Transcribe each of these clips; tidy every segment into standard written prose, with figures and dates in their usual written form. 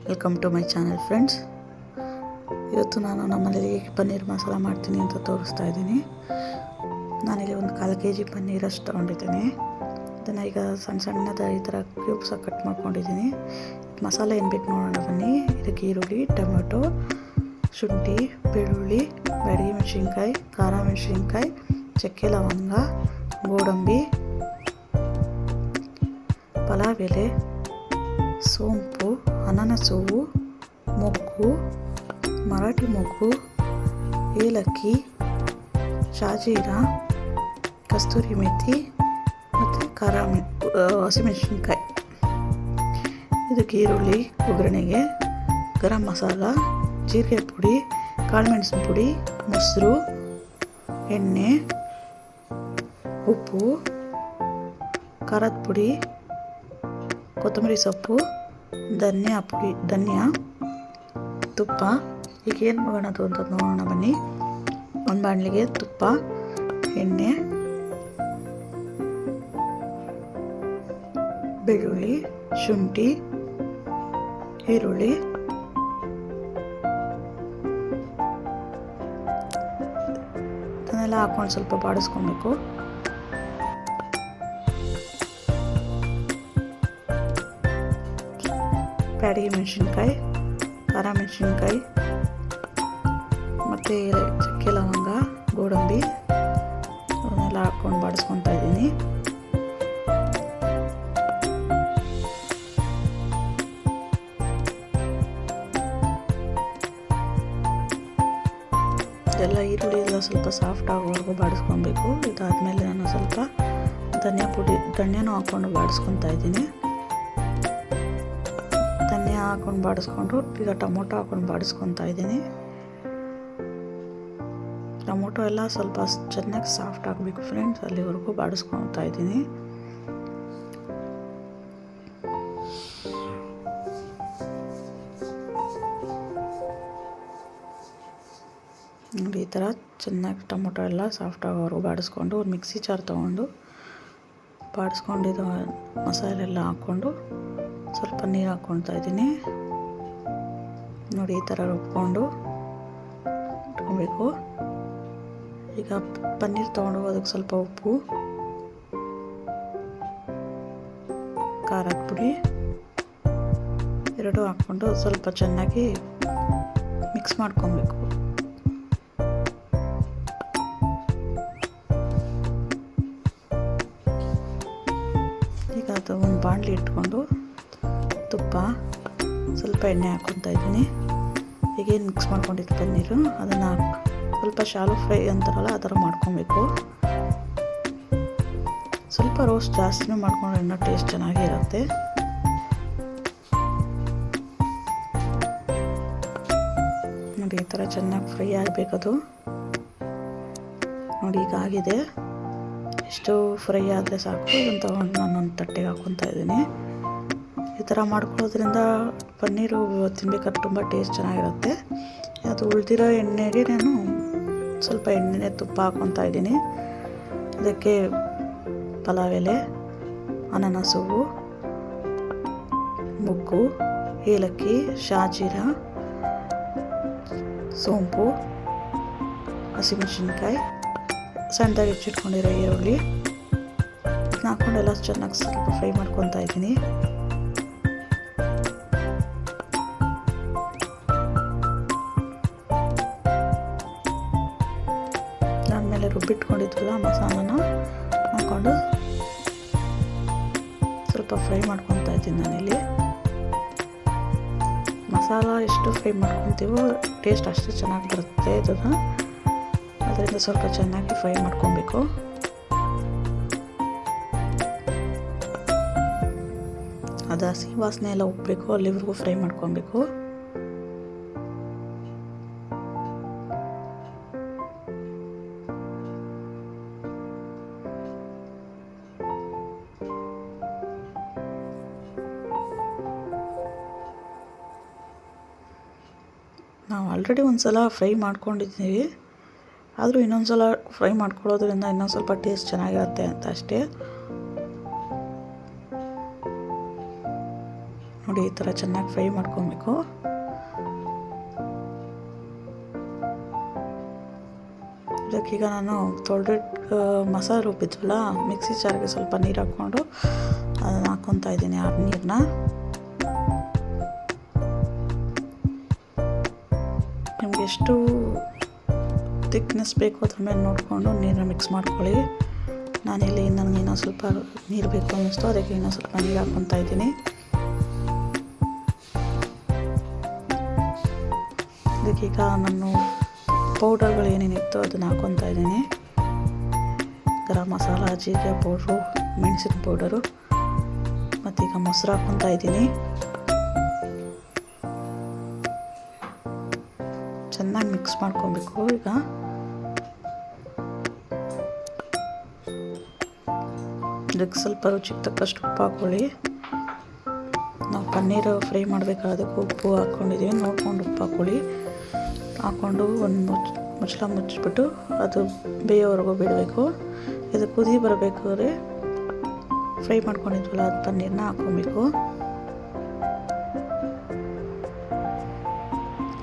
Welcome to my channel friends. ಇವತ್ತು ನಾನು ನಮ್ಮಲ್ಲಿ ಪನ್ನೀರ್ ಮಸಾಲ ಮಾಡ್ತೀನಿ ಅಂತ ತೋರಿಸ್ತಾ ಇದ್ದೀನಿ. ನಾನಿಲ್ಲಿ ಒಂದು 1/4 kg ಪನ್ನೀರಷ್ಟು ತೊಗೊಂಡಿದ್ದೀನಿ. ಇದನ್ನು ಈಗ ಸಣ್ಣ ಸಣ್ಣದ ಈ ಥರ ಕ್ಯೂಬ್ಸಾಗಿ ಕಟ್ ಮಾಡ್ಕೊಂಡಿದ್ದೀನಿ. ಮಸಾಲೆ ಏನು ಬೇಕು ನೋಡೋಣ ಬನ್ನಿ. ಇದಕ್ಕೆ ಈರುಳ್ಳಿ, ಟೊಮೆಟೊ, ಶುಂಠಿ, ಬೆಳ್ಳುಳ್ಳಿ, ಬ್ಯಾಡಗಿ ಮೆಣಸಿನ್ಕಾಯಿ, ಖಾರ ಮೆಣಸಿನ್ಕಾಯಿ, ಚಕ್ಕೆ ಲವಂಗ, ಗೋಡಂಬಿ, ಪಲಾವ್ ಎಲೆ, ಸೋಂಪು, ಅನಾನಸ್ ಹೂವು, ಮೊಗ್ಗು, ಮರಾಠಿ ಮೊಗ್ಗು, ಏಲಕ್ಕಿ, ಶಾಜೀರ, ಕಸ್ತೂರಿ ಮೆಥಿ ಮತ್ತು ಹಸಿಮೆಣಸಿನ್ಕಾಯಿ. ಇದಕ್ಕೆ ಈರುಳ್ಳಿ ಒಗ್ಗರಣೆಗೆ, ಗರಂ ಮಸಾಲ, ಜೀರಿಗೆ ಪುಡಿ, ಕಾಳುಮೆಣಸಿನ ಪುಡಿ, ಮೊಸರು, ಎಣ್ಣೆ, ಉಪ್ಪು, ಖಾರದ ಪುಡಿ, ಕೊತ್ತಂಬರಿ ಸೊಪ್ಪು, ಧನಿಯಾ, ತುಪ್ಪ. ಈಗ ಏನು ಮಾಡೋದು ಅಂತ ನೋಡೋಣ ಬನ್ನಿ. ಒಂದು ಬಾಣಲಿಗೆ ತುಪ್ಪ, ಎಣ್ಣೆ, ಬೆಳ್ಳುಳ್ಳಿ, ಶುಂಠಿ, ಈರುಳ್ಳಿ, ಇದನ್ನೆಲ್ಲ ಹಾಕೊಂಡು ಸ್ವಲ್ಪ ಬಾಡಿಸ್ಕೊಬೇಕು. ಬ್ಯಾಡಗಿ ಮೆಣಸಿನ್ಕಾಯಿ, ಖಾರ ಮೆಣಸಿನ್ಕಾಯಿ ಮತ್ತು ಚಕ್ಕೆ ಲವಂಗ, ಗೋಡಂಬಿ ಅವನ್ನೆಲ್ಲ ಹಾಕ್ಕೊಂಡು ಬಾಡಿಸ್ಕೊತಾ ಇದ್ದೀನಿ. ಇದೆಲ್ಲ ಈರುಳ್ಳಿ ಎಲ್ಲ ಸ್ವಲ್ಪ ಸಾಫ್ಟ್ ಆಗೋವರೆಗೂ ಬಾಡಿಸ್ಕೊಬೇಕು. ಇದಾದಮೇಲೆ ನಾನು ಸ್ವಲ್ಪ ಧನಿಯಾನೂ ಹಾಕ್ಕೊಂಡು ಬಾಡಿಸ್ಕೊತಾ ಇದ್ದೀನಿ. ಧನಿಯಾ ಹಾಕೊಂಡು ಬಾಡಿಸ್ಕೊಂಡು ಈಗ ಟೊಮೊಟೊ ಹಾಕೊಂಡು ಬಾಡಿಸ್ಕೊತಾ ಇದ್ದೀನಿ. ಟೊಮೊಟೊ ಎಲ್ಲ ಸ್ವಲ್ಪ ಚೆನ್ನಾಗಿ ಸಾಫ್ಟ್ ಆಗಬೇಕು ಫ್ರೆಂಡ್ಸ್, ಅಲ್ಲಿವರೆಗೂ ಬಾಡಿಸ್ಕೊತಾ ಇದ್ದೀನಿ. ನೋಡಿ, ಈ ಥರ ಚೆನ್ನಾಗಿ ಟೊಮೊಟೊ ಎಲ್ಲ ಸಾಫ್ಟ್ ಆಗೋವರೆಗೂ ಬಾಡಿಸ್ಕೊಂಡು ಒಂದು ಮಿಕ್ಸಿ ಜಾರ್ ತೊಗೊಂಡು ಬಾಡಿಸ್ಕೊಂಡಿದ್ದು ಮಸಾಲೆ ಎಲ್ಲ ಹಾಕ್ಕೊಂಡು ಸ್ವಲ್ಪ ನೀರು ಹಾಕ್ಕೊಳ್ತಾ ಇದ್ದೀನಿ. ನೋಡಿ, ಈ ಥರ ರುಬ್ಕೊಂಡು ಇಟ್ಕೊಬೇಕು. ಈಗ ಪನ್ನೀರ್ ತೊಗೊಂಡು ಅದಕ್ಕೆ ಸ್ವಲ್ಪ ಉಪ್ಪು, ಖಾರದ ಪುಡಿ ಎರಡೂ ಹಾಕ್ಕೊಂಡು ಸ್ವಲ್ಪ ಚೆನ್ನಾಗಿ ಮಿಕ್ಸ್ ಮಾಡ್ಕೊಬೇಕು. ಈಗ ಅದು ಒಂದು ಬಾಣಲಿ ಇಟ್ಕೊಂಡು ತುಪ್ಪ, ಸ್ವಲ್ಪ ಎಣ್ಣೆ ಹಾಕ್ಕೊತಾ ಇದ್ದೀನಿ. ಈಗೇನು ಮಿಕ್ಸ್ ಮಾಡ್ಕೊಂಡಿದ್ದು ಪನ್ನೀರು ಅದನ್ನು ಸ್ವಲ್ಪ ಶಾಲೋ ಫ್ರೈ ಅಂತಾರಲ್ಲ ಆ ಥರ ಮಾಡ್ಕೊಬೇಕು. ಸ್ವಲ್ಪ ರೋಸ್ಟ್ ಜಾಸ್ತಿನೂ ಮಾಡ್ಕೊಂಡ್ರೆ ಇನ್ನೂ ಟೇಸ್ಟ್ ಚೆನ್ನಾಗಿರುತ್ತೆ. ನೋಡಿ, ಈ ಥರ ಚೆನ್ನಾಗಿ ಫ್ರೈ ಆಗಬೇಕದು. ನೋಡಿ, ಈಗ ಆಗಿದೆ. ಎಷ್ಟು ಫ್ರೈ ಆದರೆ ಸಾಕು. ಇದನ್ನು ತೊಗೊಂಡು ನಾನೊಂದು ತಟ್ಟೆಗೆ ಹಾಕ್ಕೊತಾ ಇದ್ದೀನಿ. ಈ ಥರ ಮಾಡ್ಕೊಳ್ಳೋದ್ರಿಂದ ಪನ್ನೀರು ತಿನ್ಬೇಕಾದ್ರೆ ತುಂಬ ಟೇಸ್ಟ್ ಚೆನ್ನಾಗಿರುತ್ತೆ. ಅದು ಉಳಿದಿರೋ ಎಣ್ಣೆಗೆ ನಾನು ಸ್ವಲ್ಪ ಎಣ್ಣೆ ತುಪ್ಪ ಹಾಕ್ಕೊತಾ ಇದ್ದೀನಿ. ಇದಕ್ಕೆ ಪಲಾವ್ ಎಲೆ, ಅನಾನಸ್ ಹೂವು, ಮೊಗ್ಗು, ಏಲಕ್ಕಿ, ಶಾಜೀರ, ಸೋಂಪು, ಹಸಿಮೆಣಸಿನ್ಕಾಯಿ, ಸಣ್ಣದಾಗಿ ಹೆಚ್ಚಿಟ್ಕೊಂಡಿರೋ ಈರುಳ್ಳಿ ಹಾಕ್ಕೊಂಡೆಲ್ಲ ಚೆನ್ನಾಗಿ ಸ್ವಲ್ಪ ಫ್ರೈ ಮಾಡ್ಕೊತಾ ಇದ್ದೀನಿ. ಆಮೇಲೆ ರುಬ್ಬಿಟ್ಕೊಂಡಿದ್ವಲ್ಲ ಮಸಾಲನ ಹಾಕ್ಕೊಂಡು ಸ್ವಲ್ಪ ಫ್ರೈ ಮಾಡ್ಕೊತಾ ಇದ್ದೀನಿ. ನಾನಿಲ್ಲಿ ಮಸಾಲ ಎಷ್ಟು ಫ್ರೈ ಮಾಡ್ಕೊತೀವೋ ಟೇಸ್ಟ್ ಅಷ್ಟು ಚೆನ್ನಾಗಿ ಬರುತ್ತೆ. ಇದನ್ನು ಅದರಿಂದ ಸ್ವಲ್ಪ ಚೆನ್ನಾಗಿ ಫ್ರೈ ಮಾಡ್ಕೊಬೇಕು. ಅದು ಹಸಿ ವಾಸನೆ ಎಲ್ಲ ಹೋಗಬೇಕು, ಅಲ್ಲಿವರೆಗೂ ಫ್ರೈ ಮಾಡ್ಕೊಬೇಕು. ನಾವು ಆಲ್ರೆಡಿ ಒಂದು ಸಲ ಫ್ರೈ ಮಾಡ್ಕೊಂಡಿದ್ದೀವಿ, ಆದರೂ ಇನ್ನೊಂದು ಸಲ ಫ್ರೈ ಮಾಡ್ಕೊಳ್ಳೋದ್ರಿಂದ ಇನ್ನೊಂದು ಸ್ವಲ್ಪ ಟೇಸ್ಟ್ ಚೆನ್ನಾಗಿರುತ್ತೆ ಅಂತ ಅಷ್ಟೇ. ನೋಡಿ ಈ ಥರ ಚೆನ್ನಾಗಿ ಫ್ರೈ ಮಾಡ್ಕೊಬೇಕು. ಇದಕ್ಕೀಗ ನಾನು ತೊಳೆದಿಟ್ಟು ಮಸಾಲೆ ರುಬ್ಬಿದ್ವಲ್ಲ ಮಿಕ್ಸಿ ಜಾರ್ಗೆ ಸ್ವಲ್ಪ ನೀರು ಹಾಕ್ಕೊಂಡು ಅದನ್ನು ಹಾಕ್ಕೊತಾ ಇದ್ದೀನಿ. ಆ ನೀರನ್ನ ನಿಮ್ಗೆ ಎಷ್ಟು ಥಿಕ್ನೆಸ್ ಬೇಕು ಅದ್ರ ಮೇಲೆ ನೋಡಿಕೊಂಡು ನೀರನ್ನ ಮಿಕ್ಸ್ ಮಾಡ್ಕೊಳ್ಳಿ. ನಾನಿಲ್ಲಿ ನನಗೆ ಇನ್ನೂ ಸ್ವಲ್ಪ ನೀರು ಬೇಕು ಅನ್ನಿಸ್ತು, ಅದಕ್ಕೆ ಇನ್ನೂ ಸ್ವಲ್ಪ ನೀರು ಹಾಕ್ಕೊತಾ ಇದ್ದೀನಿ. ಇದಕ್ಕೀಗ ನಾನು ಪೌಡರ್ಗಳು ಏನೇನಿತ್ತು ಅದನ್ನು ಹಾಕ್ಕೊತಾ ಇದ್ದೀನಿ. ಗರಂ ಮಸಾಲ, ಜೀರಿಗೆ ಪೌಡ್ರು, ಮೆಣಸಿನ ಪೌಡರು, ಮತ್ತೀಗ ಮೊಸರು ಹಾಕ್ಕೊತಾ ಇದ್ದೀನಿ. ಚೆನ್ನಾಗಿ ಮಿಕ್ಸ್ ಮಾಡ್ಕೊಬೇಕು. ಈಗ ಇದಕ್ಕೆ ಸ್ವಲ್ಪ ರುಚಿಗೆ ತಕ್ಕಷ್ಟು ಉಪ್ಪು ಹಾಕ್ಕೊಳ್ಳಿ. ನಾವು ಪನ್ನೀರು ಫ್ರೈ ಮಾಡಬೇಕಾದಕ್ಕೆ ಉಪ್ಪು ಹಾಕ್ಕೊಂಡಿದ್ದೀವಿ, ನೋಡ್ಕೊಂಡು ಉಪ್ಪು ಹಾಕ್ಕೊಳ್ಳಿ. ಹಾಕ್ಕೊಂಡು ಒಂದು ಮುಚ್ಚಳ ಮುಚ್ಚಿಬಿಟ್ಟು ಅದು ಬೇಯೋವರೆಗೂ ಬಿಡಬೇಕು. ಇದು ಕುದಿ ಬರಬೇಕಾದ್ರೆ ಫ್ರೈ ಮಾಡ್ಕೊಂಡಿದ್ವಲ್ಲ ಅದು ಪನ್ನೀರನ್ನ ಹಾಕ್ಕೊಬೇಕು.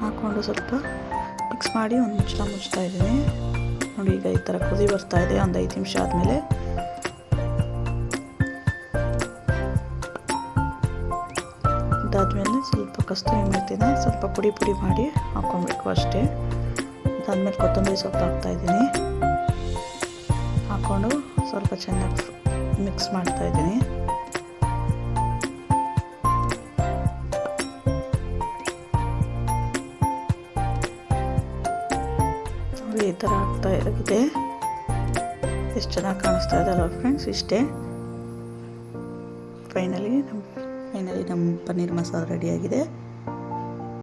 ಹಾಕ್ಕೊಂಡು ಸ್ವಲ್ಪ ಮಿಕ್ಸ್ ಮಾಡಿ ಒಂದು ಮುಚ್ಚಳ ಮುಚ್ತಾ ಇದ್ದೀನಿ. ನೋಡಿ ಈಗ ಈ ಥರ ಕುದಿ ಬರ್ತಾ ಇದೆ. ಒಂದು 5 ನಿಮಿಷ ಆದಮೇಲೆ ಅದಾದಮೇಲೆ ಸ್ವಲ್ಪ ಕಸ್ತೂರಿ ಮೆಂತ್ಯನ ಸ್ವಲ್ಪ ಪುಡಿ ಮಾಡಿ ಹಾಕ್ಕೊಬೇಕು ಅಷ್ಟೇ. ಅದಾದಮೇಲೆ ಕೊತ್ತಂಬರಿ ಸೊಪ್ಪು ಹಾಕ್ತಾಯಿದ್ದೀನಿ. ಹಾಕ್ಕೊಂಡು ಸ್ವಲ್ಪ ಚೆನ್ನಾಗಿ ಮಿಕ್ಸ್ ಮಾಡ್ತಾಯಿದ್ದೀನಿ. ನೋಡಿ ಈ ಥರ ಆಗ್ತಾ ಇದೆ. ಎಷ್ಟು ಚೆನ್ನಾಗಿ ಕಾಣಿಸ್ತಾ ಇದೆಯಲ್ಲ ಫ್ರೆಂಡ್ಸ್. ಇಷ್ಟೇ ಫೈನಲಿ ನಮ್ಮ ಪನ್ನೀರ್ ಮಸಾಲ ರೆಡಿಯಾಗಿದೆ.